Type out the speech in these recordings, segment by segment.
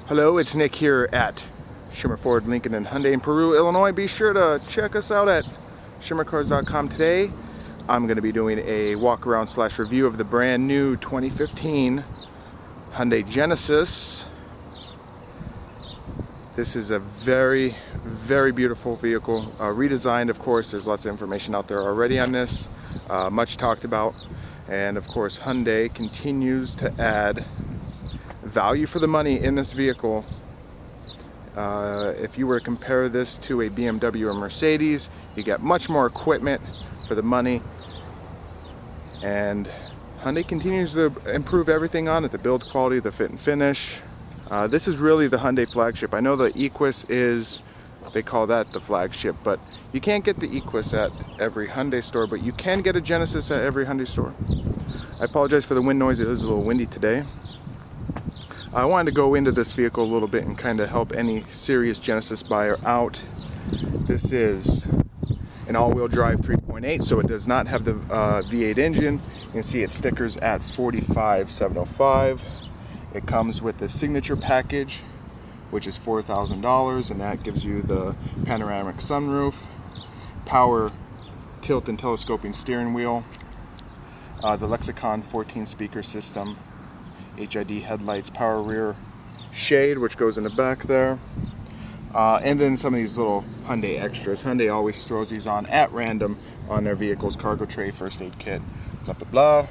Hello, it's Nick here at Shimmer Ford, Lincoln and Hyundai in Peru, Illinois. Be sure to check us out at shimmercars.com today. I'm going to be doing a walk around / review of the brand new 2015 Hyundai Genesis. This is a very, very beautiful vehicle, redesigned, of course. There's lots of information out there already on this, much talked about, and of course Hyundai continues to add value for the money in this vehicle. If you were to compare this to a BMW or Mercedes, you get much more equipment for the money, and Hyundai continues to improve everything on it, the build quality, the fit and finish. This is really the Hyundai flagship. I know the Equus is, they call that the flagship, but you can't get the Equus at every Hyundai store, but you can get a Genesis at every Hyundai store. I apologize for the wind noise, it is a little windy today. I wanted to go into this vehicle a little bit and kind of help any serious Genesis buyer out. This is an all-wheel drive 3.8, so it does not have the V8 engine. You can see its stickers at 45,705. It comes with the signature package, which is $4,000, and that gives you the panoramic sunroof, power tilt and telescoping steering wheel, the Lexicon 14 speaker system, HID headlights, power rear shade, which goes in the back there, and then some of these little Hyundai extras. Hyundai always throws these on at random on their vehicles: cargo tray, first aid kit, blah blah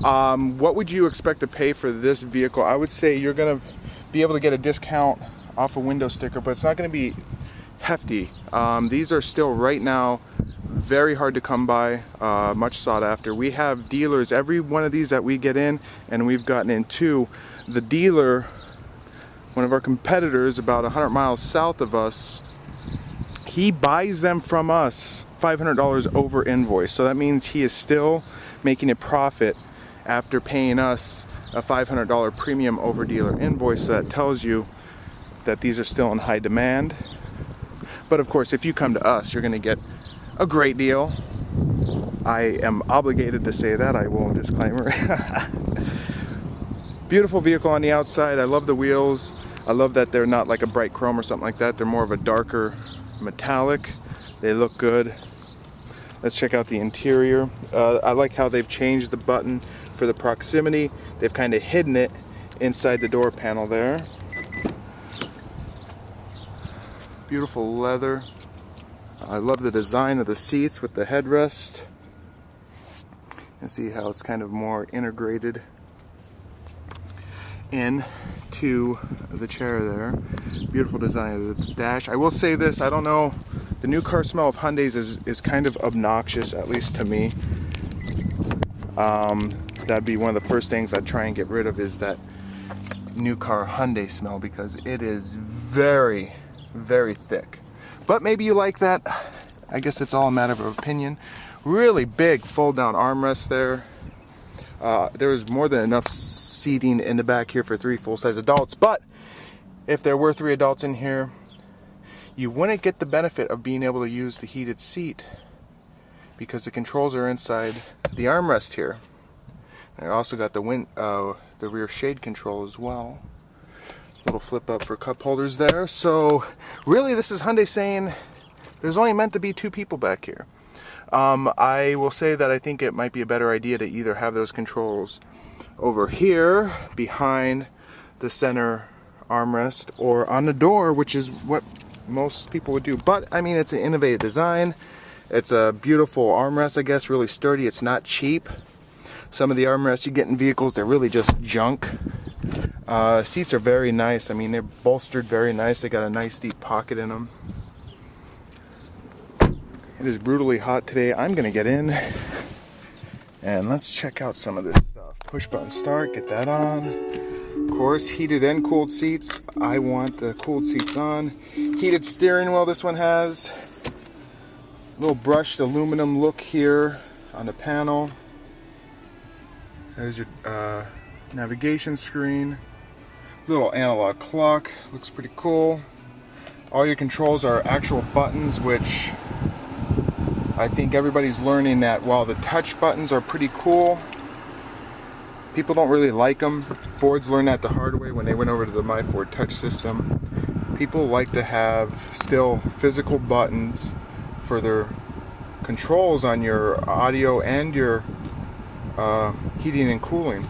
blah. What would you expect to pay for this vehicle? I would say you're gonna be able to get a discount off a window sticker, but it's not going to be hefty. These are still right now very hard to come by, much sought after. We have dealers, every one of these that we get in, and we've gotten into, the dealer, one of our competitors about 100 miles south of us, he buys them from us $500 over invoice. So that means he is still making a profit after paying us a $500 premium over dealer invoice. So that tells you that these are still in high demand. But of course, if you come to us, you're going to get a great deal. I am obligated to say that. I will disclaimer. Beautiful vehicle on the outside. I love the wheels. I love that they're not like a bright chrome or something like that. They're more of a darker metallic. They look good. Let's check out the interior. I like how they've changed the button for the proximity. They've kind of hidden it inside the door panel there. Beautiful leather. I love the design of the seats with the headrest. And see how it's kind of more integrated into the chair there. Beautiful design of the dash. I will say this, I don't know, the new car smell of Hyundais is kind of obnoxious, at least to me. That'd be one of the first things I'd try and get rid of, is that new car Hyundai smell, because it is very, very thick. But maybe you like that. I guess it's all a matter of opinion. Really big fold down armrest there. There is more than enough seating in the back here for 3 full-size adults, but if there were 3 adults in here, you wouldn't get the benefit of being able to use the heated seat, because the controls are inside the armrest here. I also got the rear shade control as well. Little flip up for cup holders there. So really, this is Hyundai saying there's only meant to be 2 people back here. I will say that I think it might be a better idea to either have those controls over here behind the center armrest, or on the door, which is what most people would do. But I mean, it's an innovative design. It's a beautiful armrest, I guess, really sturdy. It's not cheap. Some of the armrests you get in vehicles, they're really just junk. Seats are very nice. I mean, they're bolstered very nice. They got a nice deep pocket in them. It is brutally hot today. I'm gonna get in and let's check out some of this stuff. Push button start, get that on. Of course, heated and cooled seats. I want the cooled seats on. Heated steering wheel this one has. Little brushed aluminum look here on the panel. There's your navigation screen. Little analog clock, looks pretty cool. All your controls are actual buttons, which I think everybody's learning that while the touch buttons are pretty cool, People don't really like them. Fords learned that the hard way when they went over to the My Ford Touch system. People like to have still physical buttons for their controls on your audio and your heating and cooling.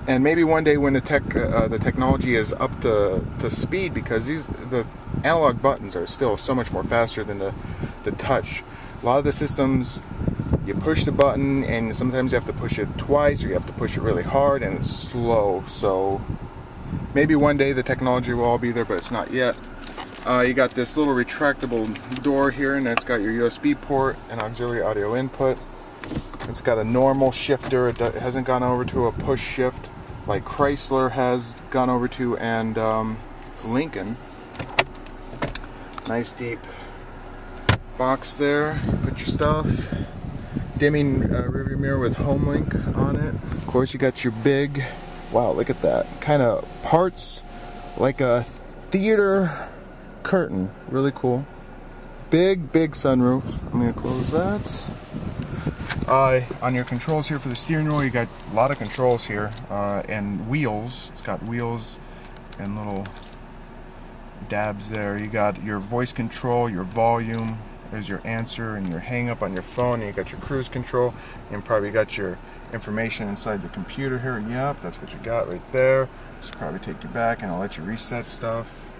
And maybe one day when the technology is up to speed, because the analog buttons are still so much more faster than the touch. A lot of the systems, you push the button and sometimes you have to push it twice, or you have to push it really hard and it's slow. So maybe one day the technology will all be there, but it's not yet. You got this little retractable door here, and it's got your USB port and auxiliary audio input. It's got a normal shifter. It hasn't gone over to a push shift like Chrysler has gone over to, and Lincoln. Nice deep box there. Put your stuff. Dimming rearview mirror with HomeLink on it. Of course, you got your big, wow, look at that. Kind of parts like a theater curtain. Really cool. Big sunroof. I'm going to close that. On your controls here for the steering wheel, you got a lot of controls here, and wheels. It's got wheels and little dabs there. You got your voice control, your volume, there's your answer and your hang up on your phone, and you got your cruise control, and probably got your information inside the computer here. Yep, that's what you got right there. This will probably take you back, and I'll let you reset stuff.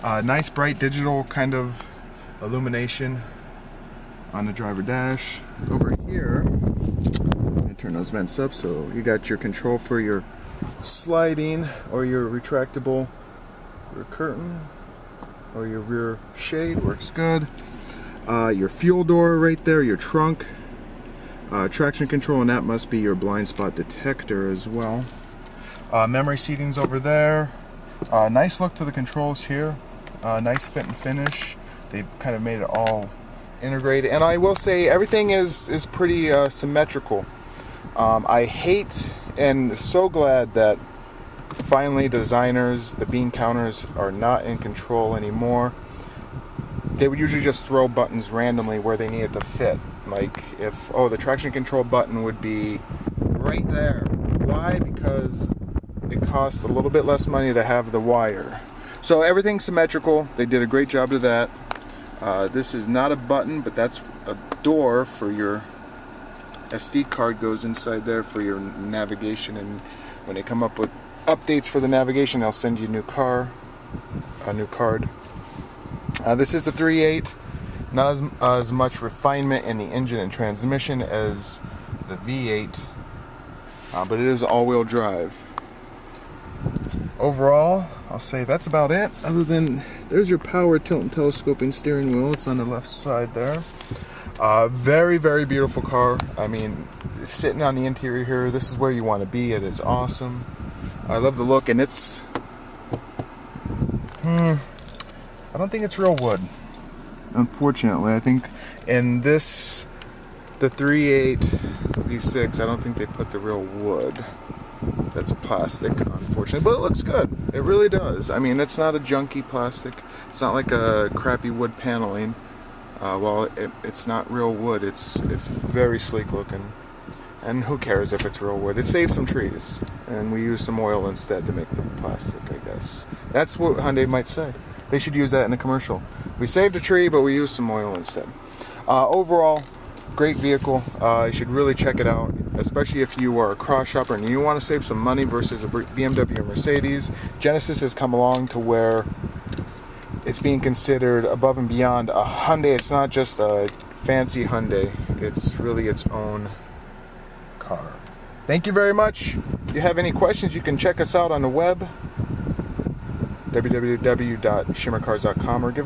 Nice bright digital kind of illumination on the driver dash. Over here, let me turn those vents up, so you got your control for your sliding or your retractable rear curtain or your rear shade. Works good. Your fuel door right there, your trunk, traction control, and that must be your blind spot detector as well. Memory seating's over there. Nice look to the controls here. Nice fit and finish. They've kind of made it all integrated, and I will say everything is pretty symmetrical. I hate and so glad that finally designers, the bean counters, are not in control anymore. They would usually just throw buttons randomly where they needed to fit. Like if, oh, the traction control button would be right there. Why? Because it costs a little bit less money to have the wire. So everything's symmetrical. They did a great job of that. This is not a button, but that's a door for your SD card, goes inside there for your navigation, and when they come up with updates for the navigation, they'll send you a new card. This is the 3.8. Not as much refinement in the engine and transmission as the V8, but it is all-wheel drive. Overall, I'll say that's about it, other than there's your power tilt and telescoping steering wheel. It's on the left side there. Very beautiful car. I mean, sitting on the interior here, this is where you want to be. It is awesome. I love the look, and it's I don't think it's real wood, unfortunately. I think in this, the 3.8 V6, I don't think they put the real wood. That's plastic, unfortunately, but it looks good. It really does. I mean, it's not a junky plastic. It's not like a crappy wood paneling. Well, it's not real wood. It's very sleek looking. And who cares if it's real wood? It saves some trees, and we use some oil instead to make the plastic, I guess. That's what Hyundai might say. They should use that in a commercial. We saved a tree, but we used some oil instead. Overall, great vehicle. You should really check it out, especially if you are a cross shopper and you want to save some money versus a BMW or Mercedes. Genesis has come along to where it's being considered above and beyond a Hyundai. It's not just a fancy Hyundai. It's really its own car. Thank you very much. If you have any questions, you can check us out on the web, www.shimmercars.com, or give us